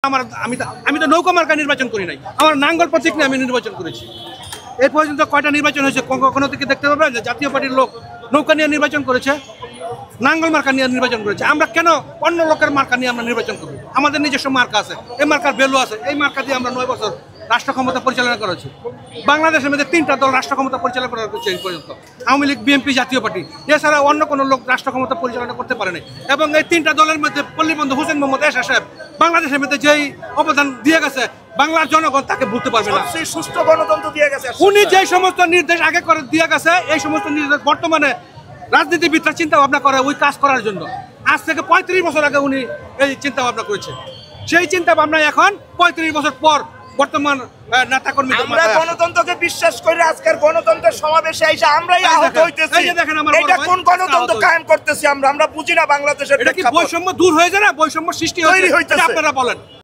আমার আমি তো নৌকা মার্কা নির্বাচন করি নাই, আমার নাঙ্গল প্রতীক নিয়ে আমি নির্বাচন করেছি। এই পর্যন্ত কয়টা নির্বাচন হয়েছে কোনো থেকে দেখতে পাবেন যে জাতীয় পার্টির লোক নৌকা নিয়ে নির্বাচন করেছে, নাঙ্গল মার্কা নিয়ে নির্বাচন করেছে? আমরা কেন অন্য লোকের মার্কা নিয়ে আমরা নির্বাচন করবো? আমাদের নিজস্ব মার্কা আছে, এই মার্কার ভ্যালু আছে। এই মার্কা দিয়ে আমরা 9 বছর রাষ্ট্র ক্ষমতা পরিচালনা করেছি। বাংলাদেশের মধ্যে 3টা দল রাষ্ট্র ক্ষমতা পরিচালনা করেছে এই পর্যন্ত, আওয়ামী লীগ, বিএনপি, জাতীয় পার্টি। এছাড়া অন্য কোনো লোক রাষ্ট্র ক্ষমতা পরিচালনা করতে পারে নাই। এবং এই 3টা দলের মধ্যে পল্লীবন্ধু হোসেন মোহাম্মদ এরশাদ সাহেব বাংলাদেশের মধ্যে যেই অবদান দিয়ে গেছে, বাংলার জনগণ তাকে ভুলতে পারবে না। সুষ্ঠু গণতন্ত্র দিয়ে গেছে উনি যে সমস্ত নির্দেশ আগে করে দিয়ে গেছে, এই সমস্ত নির্দেশ বর্তমানে রাজনীতিবিদরা চিন্তা ভাবনা করে ওই কাজ করার জন্য। আজ থেকে 35 বছর আগে উনি এই চিন্তা ভাবনা করেছে। সেই চিন্তা ভাবনা এখন 35 বছর পর বর্তমান নেতা কর্মী। আমরা গণতন্ত্রকে বিশ্বাস করে আজকের গণতন্ত্রের সমাবেশে এসে আমরাই আহত হইতেছি। এটা কোন গণতন্ত্র কায়েম করতেছি আমরা বুঝি না। বাংলাদেশের এটা কি বৈষম্য দূর হয়ে যায় না? বৈষম্য সৃষ্টি হয়েছে, আপনারা বলেন।